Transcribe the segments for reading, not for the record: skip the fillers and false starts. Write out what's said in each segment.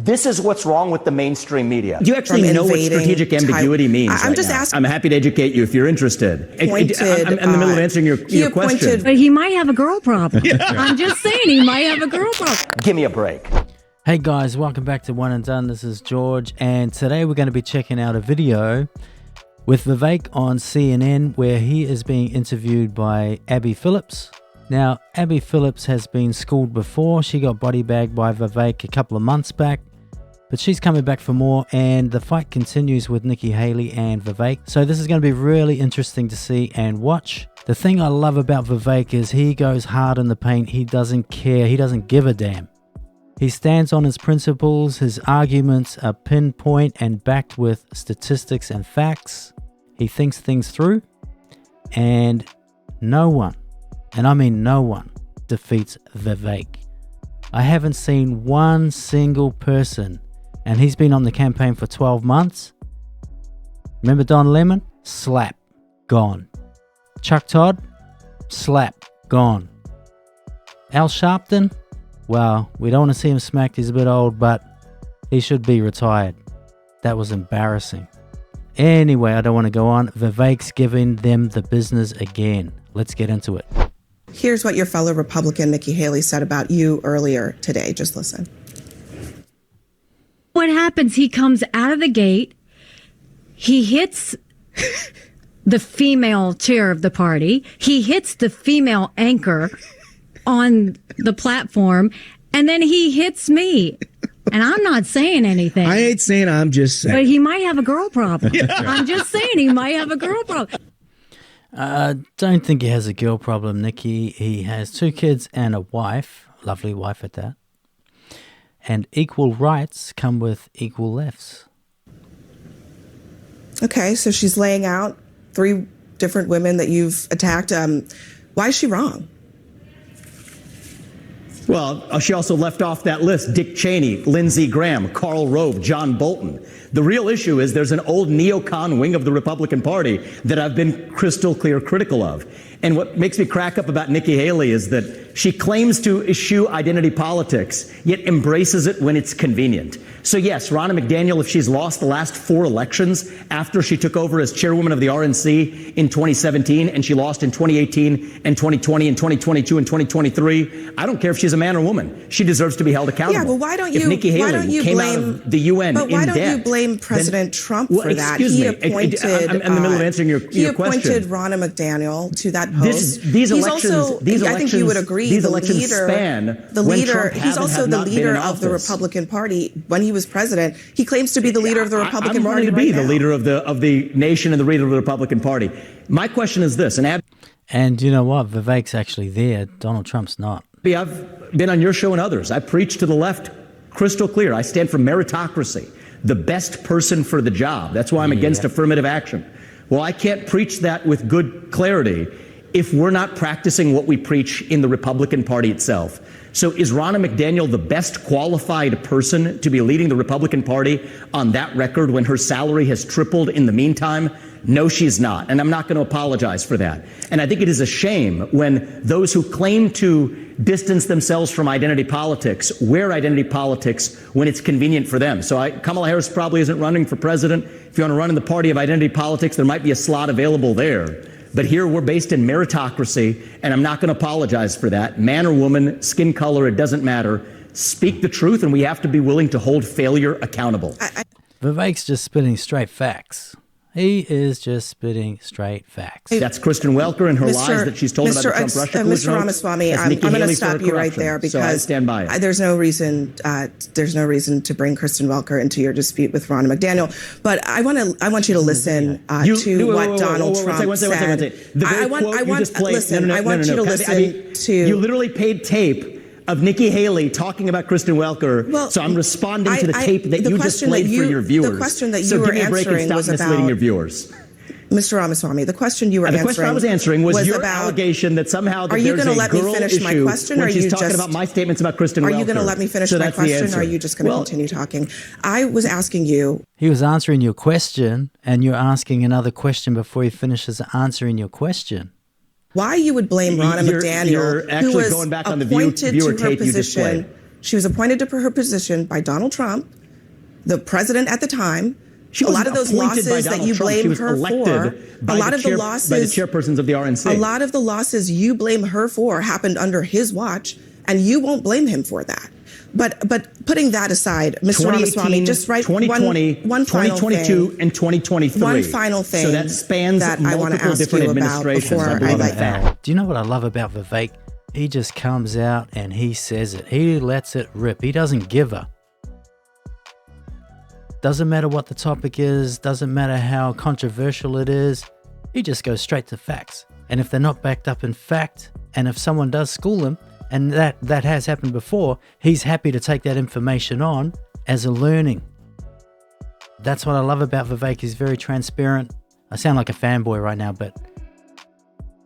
This is what's wrong with the mainstream media. Do you actually know what strategic ambiguity means? I'm just asking. I'm happy to educate you if you're interested. I'm in the middle of answering your question. But he might have a girl problem. I'm just saying he might have a girl problem. Give me a break. Hey guys, welcome back to One and Done. This is George, and today we're going to be checking out a video with Vivek on CNN where he is being interviewed by Abby Phillips. Now, Abby Phillips has been schooled before. She got body bagged by Vivek a couple of months back, but she's coming back for more, and the fight continues with Nikki Haley and Vivek. So this is going to be really interesting to see and watch. The thing I love about Vivek is he goes hard in the paint. He doesn't care. He doesn't give a damn. He stands on his principles. His arguments are pinpoint and backed with statistics and facts. He thinks things through, and no one, and I mean no one, defeats Vivek. I haven't seen one single person, and he's been on the campaign for 12 months. Remember Don Lemon? Slap. Gone. Chuck Todd? Slap. Gone. Al Sharpton? Well, we don't want to see him smacked. He's a bit old, but he should be retired. That was embarrassing. Anyway, I don't want to go on. Vivek's giving them the business again. Let's get into it. Here's what your fellow Republican Nikki Haley said about you earlier today. Just listen. What happens, he comes out of the gate, he hits the female chair of the party, he hits the female anchor on the platform, and then he hits me. And I'm not saying anything. I ain't saying, I'm just saying. But he might have a girl problem. I'm just saying he might have a girl problem. Don't think he has a girl problem, Nikki. He has 2 kids and a wife, lovely wife at that. And equal rights come with equal lefts. Okay, so she's laying out 3 different women that you've attacked. Why is she wrong? Well, she also left off that list Dick Cheney, Lindsey Graham, Karl Rove, John Bolton. The real issue is there's an old neocon wing of the Republican Party that I've been crystal clear critical of. And what makes me crack up about Nikki Haley is that she claims to eschew identity politics, yet embraces it when it's convenient. So yes, Ronna McDaniel, if she's lost the last 4 elections after she took over as chairwoman of the RNC in 2017, and she lost in 2018 and 2020 and 2022 and 2023, I don't care if she's a man or woman. She deserves to be held accountable. Yeah, but why don't you? If Nikki Haley came out of the UN but why in don't debt, you blame President Trump well, for that? Excuse He me. appointed. I'm in the middle of answering your question. He appointed Ronna McDaniel to that post. These elections, I think you would agree. These elections span the leader. He's also the leader of the Republican Party. When he was president, he claims to be the leader of the Republican Party. I'm running to be the leader of the nation and the leader of the Republican Party. My question is this, and you know what? Vivek's actually there. Donald Trump's not. I've been on your show and others. I preach to the left crystal clear. I stand for meritocracy, the best person for the job. That's why I'm against affirmative action. Well, I can't preach that with good clarity if we're not practicing what we preach in the Republican Party itself. So is Ronna McDaniel the best qualified person to be leading the Republican Party on that record when her salary has tripled in the meantime? No, she's not. And I'm not going to apologize for that. And I think it is a shame when those who claim to distance themselves from identity politics wear identity politics when it's convenient for them. So Kamala Harris probably isn't running for president. If you want to run in the party of identity politics, there might be a slot available there. But here we're based in meritocracy, and I'm not going to apologize for that. Man or woman, skin color, it doesn't matter. Speak the truth, and we have to be willing to hold failure accountable. Vivek's just spitting straight facts. He is just spitting straight facts. That's Kristen Welker and her lies that she's told about the Trump-Russia collusion. Mr. Ramaswamy, I'm going to stop you right there because I stand by it. There's no reason to bring Kristen Welker into your dispute with Ronna McDaniel. But I want you to listen to what Donald Trump said. I want you to listen to. You literally paid tape of Nikki Haley talking about Kristen Welker, so I'm responding to the tape that you displayed for your viewers. The question that you were answering was about misleading your viewers. Mr. Ramaswamy, the question you were answering. The question I was answering was your allegation that somehow there's a girl issue when she's talking about my statements about Kristen Welker. Are you going to let me finish my question, or are you just going to continue talking? I was asking you. He was answering your question, and you're asking another question before he finishes answering your question. Why you would blame Ronna McDaniel, you're actually who was going back on the appointed viewer to her tape you position. displayed. She was appointed to her position by Donald Trump, the president at the time. A lot of those losses that you blame her for, a lot of the losses by the chairpersons of the RNC. A lot of the losses you blame her for happened under his watch, and you won't blame him for that. But putting that aside, Mr. Ramaswamy, just write 2020, one final 2022, thing, and 2023. One final thing. So that spans that I want to ask different you about administrations. before I let that. Do you know what I love about Vivek? He just comes out and he says it. He lets it rip. He doesn't give a. Doesn't matter what the topic is, doesn't matter how controversial it is, he just goes straight to facts. And if they're not backed up in fact, and if someone does school him, and that has happened before, he's happy to take that information on as a learning. That's what I love about Vivek. He's very transparent. I sound like a fanboy right now, but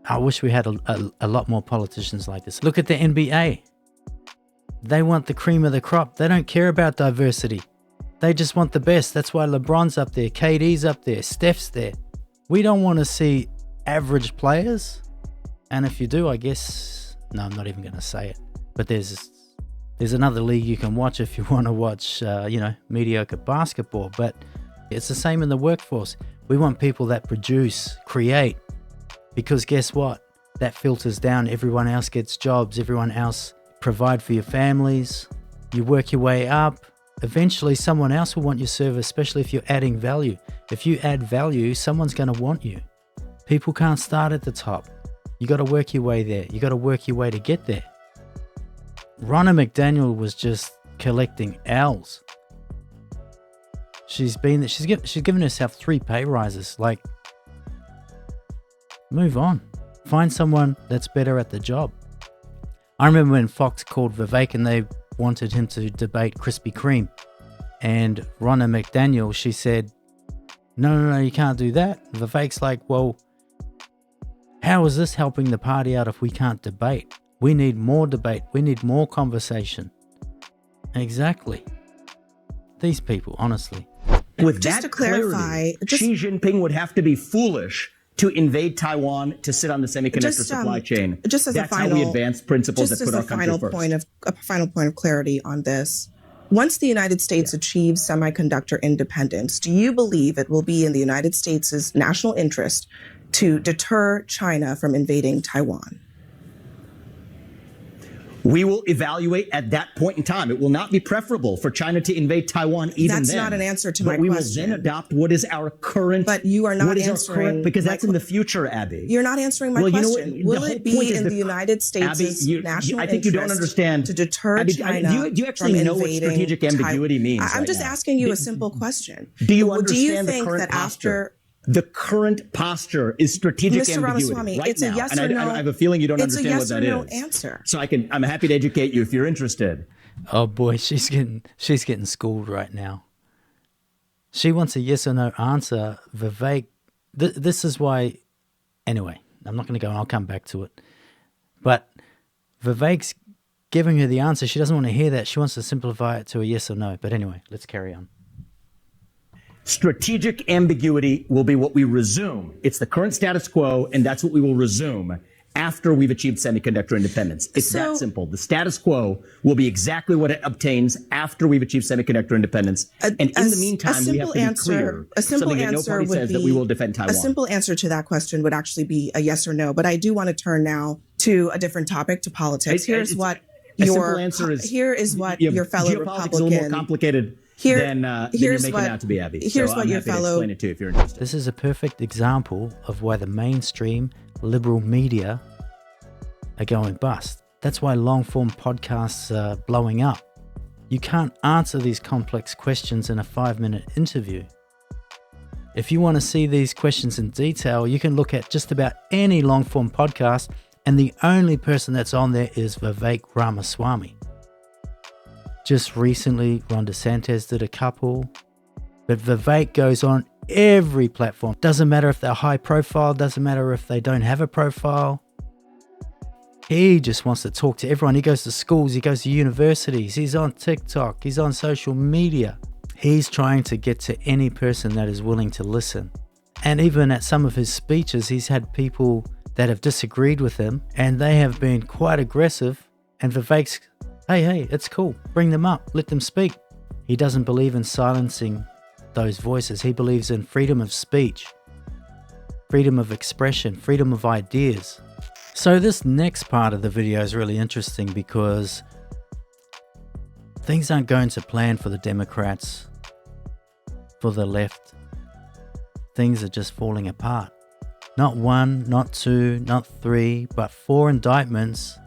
I wish we had a lot more politicians like this. Look at the NBA. They want the cream of the crop. They don't care about diversity. They just want the best. That's why LeBron's up there, KD's up there, Steph's there. We don't want to see average players. And if you do, I guess, no, I'm not even going to say it. But there's another league you can watch if you want to watch, mediocre basketball. But it's the same in the workforce. We want people that produce, create. Because guess what? That filters down. Everyone else gets jobs. Everyone else provide for your families. You work your way up. Eventually, someone else will want your service, especially if you're adding value. If you add value, someone's going to want you. People can't start at the top. You got to work your way there. You got to work your way to get there. Ronna McDaniel was just collecting L's. She's given herself 3 pay rises. Like, move on. Find someone that's better at the job. I remember when Fox called Vivek and they wanted him to debate Krispy Kreme. And Ronna McDaniel, she said, no, you can't do that. Vivek's like, well, how is this helping the party out if we can't debate? We need more debate. We need more conversation. Exactly. These people, honestly. With just that to clarify, Xi Jinping would have to be foolish to invade Taiwan to sit on the semiconductor supply chain. Just as That's a final, how we advance principles that put our country first. A final point of clarity on this. Once the United States achieves semiconductor independence, do you believe it will be in the United States' national interest to deter China from invading Taiwan? We will evaluate at that point in time. It will not be preferable for China to invade Taiwan even then. That's not an answer to my question. But we will then adopt what is our current... But you are not answering... Because that's in the future, Abby. You're not answering my question. Will it be in the United States' national I think you don't understand. To deter China do you actually know what strategic ambiguity means? I'm just asking you a simple question. Do you understand the current posture? The current posture is strategic Mr. ambiguity Ramaswamy, right it's now. a yes or no. I have a feeling you don't understand what that is. It's a yes or no answer. So I'm happy to educate you if you're interested. Oh boy, she's getting schooled right now. She wants a yes or no answer. Vivek, this is why. Anyway, I'm not going to go. I'll come back to it. But Vivek's giving her the answer. She doesn't want to hear that. She wants to simplify it to a yes or no. But anyway, let's carry on. Strategic ambiguity will be what we resume. It's the current status quo, and that's what we will resume after we've achieved semiconductor independence. It's that simple. The status quo will be exactly what it obtains after we've achieved semiconductor independence. And in the meantime, we have to be clear. A simple answer would be that we will defend Taiwan. A simple answer to that question would actually be a yes or no. But I do want to turn now to a different topic, to politics. Here is what your fellow Republican... a little more complicated than you're making out to be, Abby. Here's so what I'm your happy to fellow... explain it too if you're interested. This is a perfect example of why the mainstream liberal media are going bust. That's why long-form podcasts are blowing up. You can't answer these complex questions in a 5-minute interview. If you want to see these questions in detail, you can look at just about any long-form podcast, and the only person that's on there is Vivek Ramaswamy. Just recently, Ron DeSantis did a couple, but Vivek goes on every platform. Doesn't matter if they're high profile, doesn't matter if they don't have a profile. He just wants to talk to everyone. He goes to schools, he goes to universities, he's on TikTok, he's on social media. He's trying to get to any person that is willing to listen. And even at some of his speeches, he's had people that have disagreed with him, and they have been quite aggressive, and Vivek's Hey, it's cool. Bring them up. Let them speak. He doesn't believe in silencing those voices. He believes in freedom of speech, freedom of expression, freedom of ideas. So this next part of the video is really interesting because things aren't going to plan for the Democrats, for the left. Things are just falling apart. Not one, not two, not three, but 4 indictments.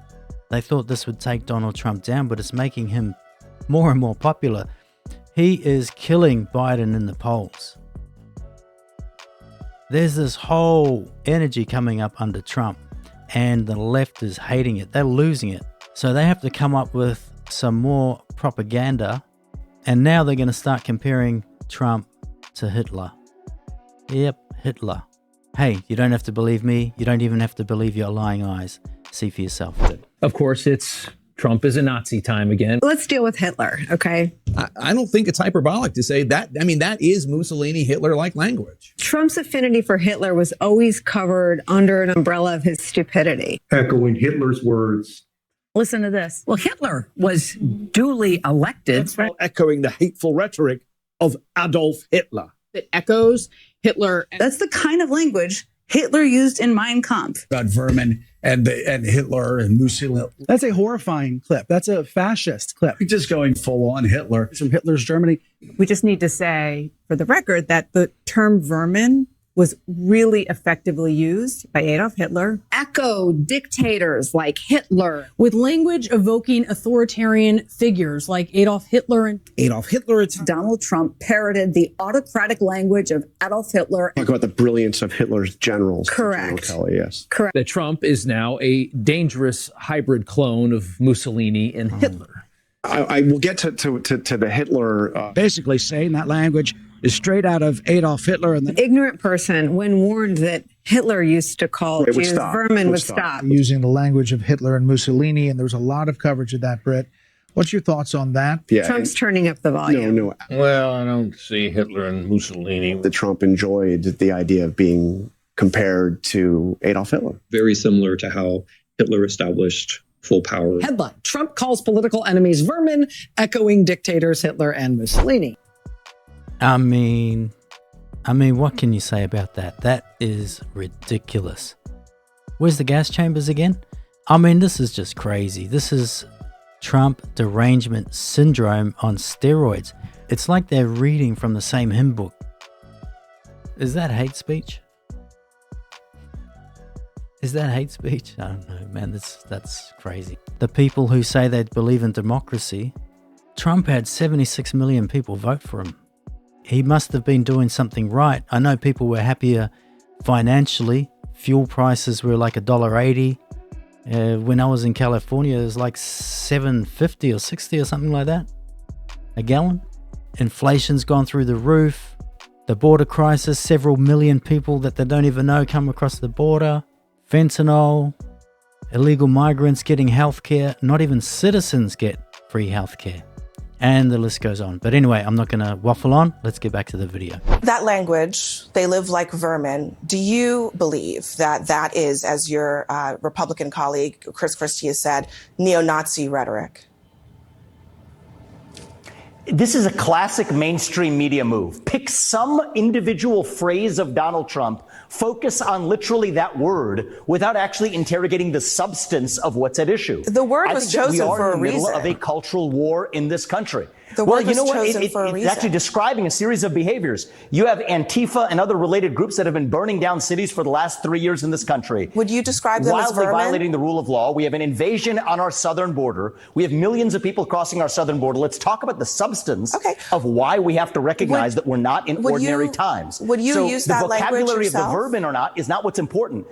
They thought this would take Donald Trump down, but it's making him more and more popular. He is killing Biden in the polls. There's this whole energy coming up under Trump, and the left is hating it. They're losing it. So they have to come up with some more propaganda, and now they're going to start comparing Trump to Hitler. Yep, Hitler. Hey, you don't have to believe me. You don't even have to believe your lying eyes. See for yourself. Of course, it's Trump is a Nazi time again. Let's deal with Hitler, okay? I don't think it's hyperbolic to say that. I mean, that is Mussolini, Hitler-like language. Trump's affinity for Hitler was always covered under an umbrella of his stupidity. Echoing Hitler's words. Listen to this. Well, Hitler was duly elected. Right. Echoing the hateful rhetoric of Adolf Hitler. It echoes Hitler. That's the kind of language Hitler used in Mein Kampf. About Vermin and Hitler and Mussolini. That's a horrifying clip. That's a fascist clip. You're just going full on Hitler. From Hitler's Germany. We just need to say, for the record, that the term vermin was really effectively used by Adolf Hitler. Echo dictators like Hitler. With language evoking authoritarian figures like Adolf Hitler. Donald Trump parroted the autocratic language of Adolf Hitler. Talk about the brilliance of Hitler's generals. Correct. Kelly, yes. Correct. That Trump is now a dangerous hybrid clone of Mussolini and Hitler. I will get to the Hitler. Basically saying that language is straight out of Adolf Hitler. And the ignorant person, when warned that Hitler used to call Jews vermin, would stop. Using the language of Hitler and Mussolini, and there was a lot of coverage of that, Britt. What's your thoughts on that? Yeah, Trump's turning up the volume. No. Well, I don't see Hitler and Mussolini. That Trump enjoyed the idea of being compared to Adolf Hitler. Very similar to how Hitler established full power. Headline: Trump calls political enemies vermin, echoing dictators Hitler and Mussolini. I mean, what can you say about that? That is ridiculous. Where's the gas chambers again? I mean, this is just crazy. This is Trump derangement syndrome on steroids. It's like they're reading from the same hymn book. Is that hate speech? Is that hate speech? I don't know, man. That's crazy. The people who say they believe in democracy, Trump had 76 million people vote for him. He must have been doing something right. I know people were happier financially. Fuel prices were like $1.80. When I was in California, it was like $7.50 or $60 or something like that a gallon. Inflation's gone through the roof. The border crisis, several million people that they don't even know come across the border. Fentanyl, illegal migrants getting healthcare. Not even citizens get free healthcare. And the list goes on. But anyway, I'm not going to waffle on. Let's get back to the video. That language, they live like vermin. Do you believe that that is, as your Republican colleague Chris Christie has said, neo-Nazi rhetoric? This is a classic mainstream media move. Pick some individual phrase of Donald Trump, focus on literally that word without actually interrogating the substance of what's at issue. The word was chosen for a reason. We are in the middle of a cultural war in this country. The word was chosen for a reason. It's actually describing a series of behaviors. You have Antifa and other related groups that have been burning down cities for the last 3 years in this country. Would you describe them as vermin? Wildly violating the rule of law. We have an invasion on our southern border. We have millions of people crossing our southern border. Let's talk about the substance of why we have to recognize that we're not in ordinary times. Would you use that language yourself? The vocabulary of the vermin or not is not what's important.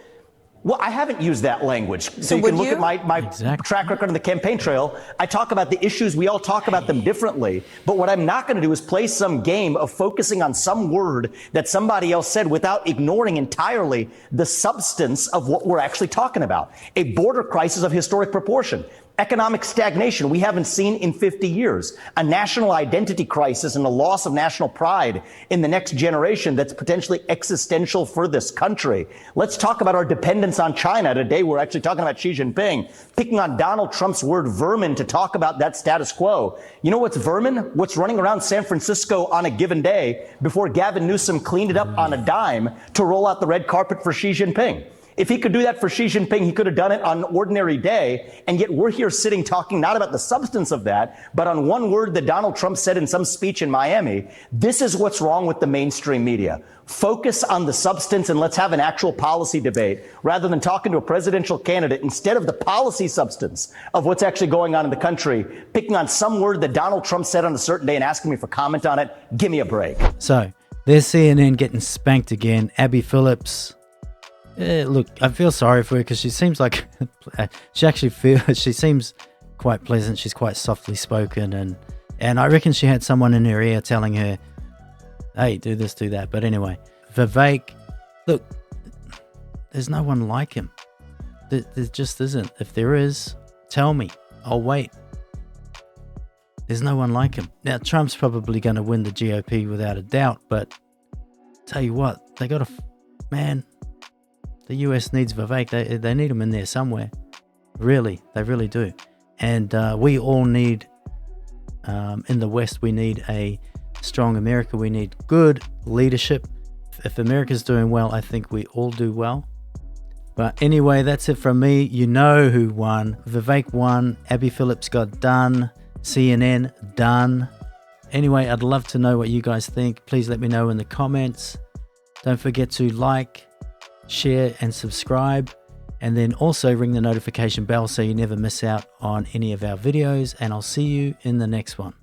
Well, I haven't used that language. So you can look at my track record on the campaign trail. I talk about the issues. We all talk about them differently. But what I'm not going to do is play some game of focusing on some word that somebody else said without ignoring entirely the substance of what we're actually talking about. A border crisis of historic proportion. Economic stagnation we haven't seen in 50 years. A national identity crisis and a loss of national pride in the next generation that's potentially existential for this country. Let's talk about our dependence on China. Today we're actually talking about Xi Jinping, picking on Donald Trump's word vermin to talk about that status quo. You know what's vermin? What's running around San Francisco on a given day before Gavin Newsom cleaned it up on a dime to roll out the red carpet for Xi Jinping. If he could do that for Xi Jinping, he could have done it on an ordinary day. And yet we're here sitting talking not about the substance of that, but on one word that Donald Trump said in some speech in Miami. This is what's wrong with the mainstream media. Focus on the substance and let's have an actual policy debate rather than talking to a presidential candidate instead of the policy substance of what's actually going on in the country, picking on some word that Donald Trump said on a certain day and asking me for comment on it. Give me a break. So there's CNN getting spanked again. Abby Phillips. Look, I feel sorry for her because she seems like she seems quite pleasant. She's quite softly spoken, and I reckon she had someone in her ear telling her, "Hey, do this, do that." But anyway, Vivek, look, there's no one like him. There just isn't. If there is, tell me. I'll wait. There's no one like him. Now, Trump's probably going to win the GOP without a doubt, but tell you what, they got to, man. The US needs Vivek. They need him in there somewhere. Really, they really do. And we all need, in the West, we need a strong America. We need good leadership. If America's doing well, I think we all do well. But anyway, that's it from me. You know who won. Vivek won. Abby Phillips got done. CNN done. Anyway, I'd love to know what you guys think. Please let me know in the comments. Don't forget to like, share and subscribe, and then also ring the notification bell so you never miss out on any of our videos, and I'll see you in the next one.